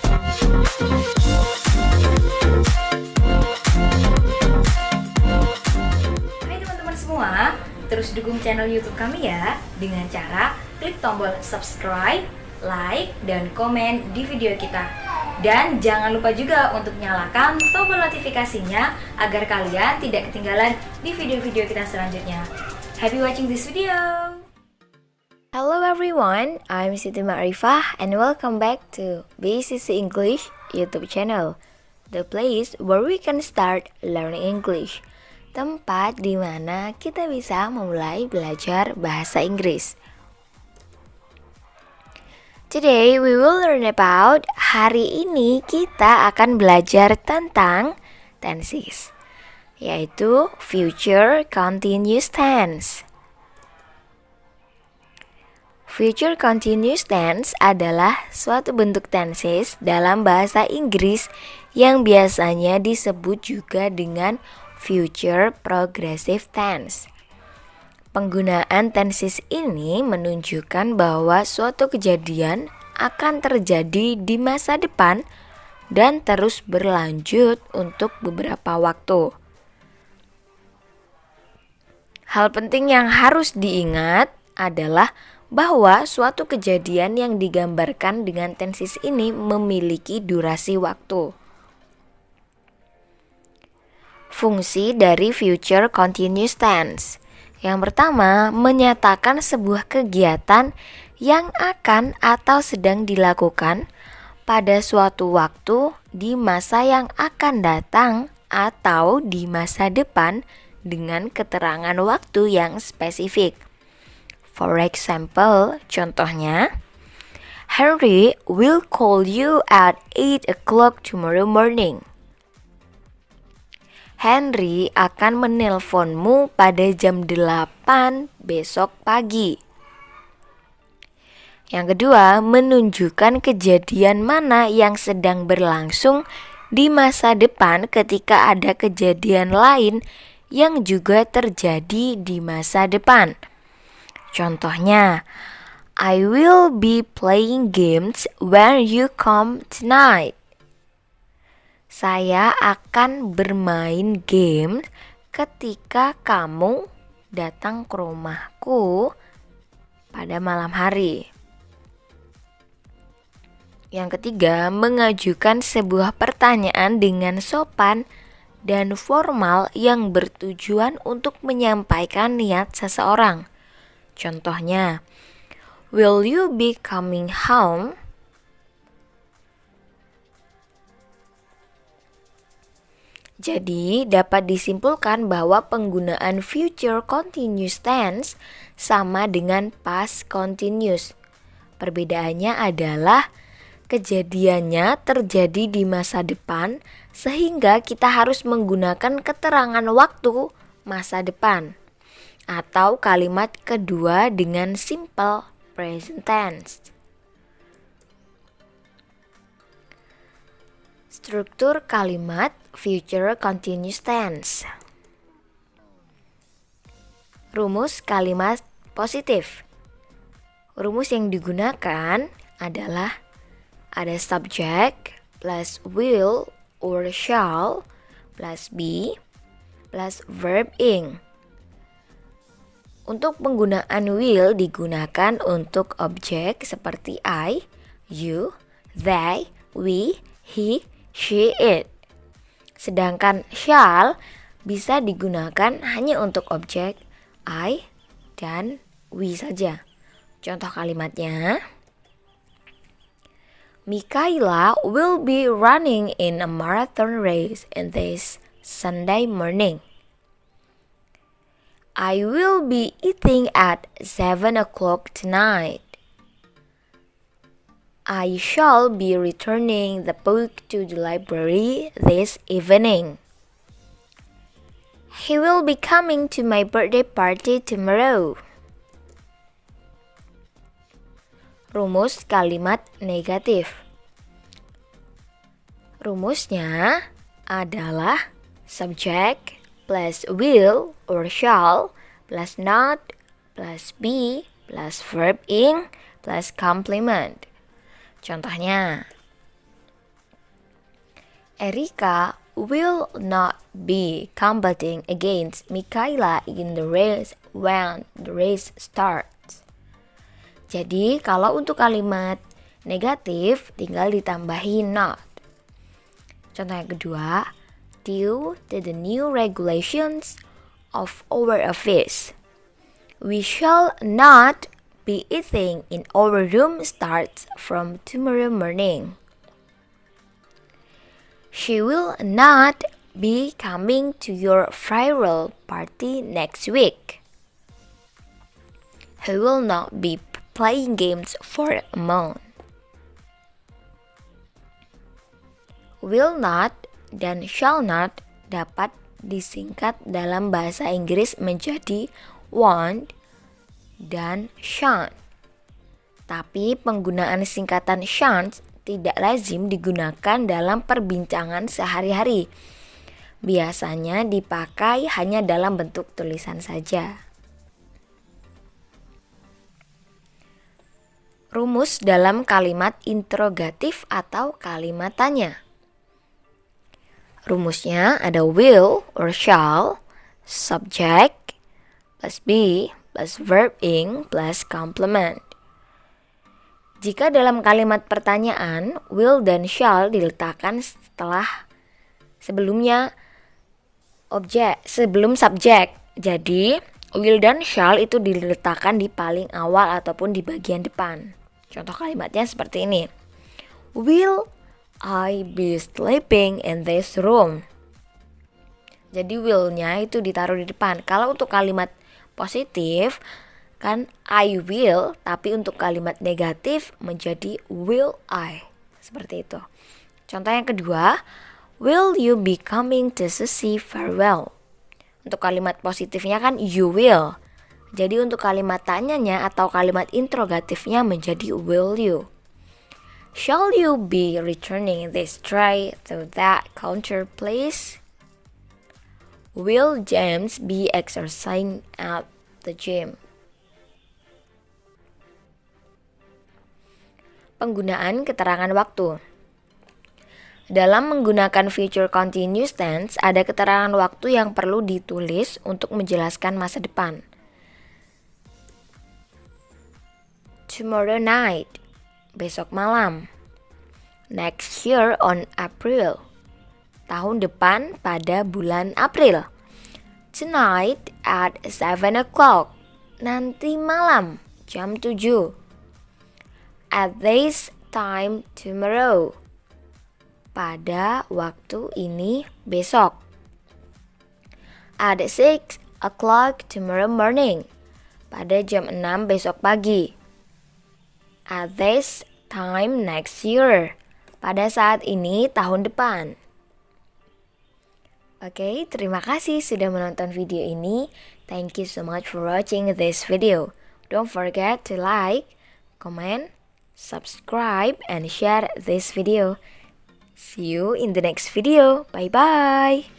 Hai teman-teman semua, terus dukung channel YouTube kami ya dengan cara klik tombol subscribe, like, dan komen di video kita. Dan jangan lupa juga untuk nyalakan tombol notifikasinya agar kalian tidak ketinggalan di video-video kita selanjutnya. Happy watching this video! Hello everyone, I'm Siti Ma'rifah and welcome back to BCC English YouTube channel, the place where we can start learning English. Tempat di mana kita bisa memulai belajar bahasa Inggris. Today we will learn about, hari ini kita akan belajar tentang tenses, yaitu future continuous tense. Future continuous tense adalah suatu bentuk tenses dalam bahasa Inggris yang biasanya disebut juga dengan future progressive tense. Penggunaan tenses ini menunjukkan bahwa suatu kejadian akan terjadi di masa depan dan terus berlanjut untuk beberapa waktu. Hal penting yang harus diingat adalah bahwa suatu kejadian yang digambarkan dengan tenses ini memiliki durasi waktu. Fungsi dari future continuous tense. Yang pertama, menyatakan sebuah kegiatan yang akan atau sedang dilakukan pada suatu waktu di masa yang akan datang atau di masa depan dengan keterangan waktu yang spesifik. For example, contohnya, Henry will call you at 8 o'clock tomorrow morning. Henry akan menelponmu pada jam 8 besok pagi. Yang kedua, menunjukkan kejadian mana yang sedang berlangsung di masa depan ketika ada kejadian lain yang juga terjadi di masa depan. Contohnya, I will be playing games when you come tonight. Saya akan bermain game ketika kamu datang ke rumahku pada malam hari. Yang ketiga, mengajukan sebuah pertanyaan dengan sopan dan formal yang bertujuan untuk menyampaikan niat seseorang. Contohnya, will you be coming home? Jadi, dapat disimpulkan bahwa penggunaan future continuous tense sama dengan past continuous. Perbedaannya adalah kejadiannya terjadi di masa depan, sehingga kita harus menggunakan keterangan waktu masa depan. Atau kalimat kedua dengan simple present tense. Struktur kalimat future continuous tense. Rumus kalimat positif. Rumus yang digunakan adalah ada subject plus will or shall plus be plus verb ing. Untuk penggunaan will digunakan untuk objek seperti I, you, they, we, he, she, it. Sedangkan shall bisa digunakan hanya untuk objek I dan we saja. Contoh kalimatnya, Mikaela will be running in a marathon race in this Sunday morning. I will be eating at 7 o'clock tonight. I shall be returning the book to the library this evening. He will be coming to my birthday party tomorrow. Rumus kalimat negatif. Rumusnya adalah subject plus will or shall plus not plus be plus verb ing plus complement. Contohnya, Erika will not be competing against Mikaela in the race when the race starts. Jadi kalau untuk kalimat negatif tinggal ditambahin not. Contoh yang kedua, due to the new regulations of our office, we shall not be eating in our room starts from tomorrow morning. She will not be coming to your farewell party next week. He will not be playing games for a month. Will not dan shall not dapat disingkat dalam bahasa Inggris menjadi won't dan shan't. Tapi penggunaan singkatan shan't tidak lazim digunakan dalam perbincangan sehari-hari. Biasanya dipakai hanya dalam bentuk tulisan saja. Rumus dalam kalimat interrogatif atau kalimat tanya. Rumusnya ada will or shall, subject, plus be, plus verb ing, plus complement. Jika dalam kalimat pertanyaan, will dan shall diletakkan sebelum subjek. Jadi, will dan shall itu diletakkan di paling awal ataupun di bagian depan. Contoh kalimatnya seperti ini. Will I be sleeping in this room? Jadi will-nya itu ditaruh di depan. Kalau untuk kalimat positif kan I will, tapi untuk kalimat negatif menjadi will I. Seperti itu. Contoh yang kedua, will you be coming to Susie farewell? Untuk kalimat positifnya kan you will. Jadi untuk kalimat tanyanya atau kalimat interrogatifnya menjadi will you. Shall you be returning this tray to that counter please? Will James be exercising at the gym? Penggunaan keterangan waktu. Dalam menggunakan future continuous tense, ada keterangan waktu yang perlu ditulis untuk menjelaskan masa depan. Tomorrow night, besok malam. Next year on April, tahun depan pada bulan April. Tonight at 7 o'clock, nanti malam jam 7. At this time tomorrow, pada waktu ini besok. At 6 o'clock tomorrow morning, pada jam 6 besok pagi. At this time next year, pada saat ini tahun depan. Oke, terima kasih sudah menonton video ini. Thank you so much for watching this video. Don't forget to like, comment, subscribe, and share this video. See you in the next video. Bye-bye.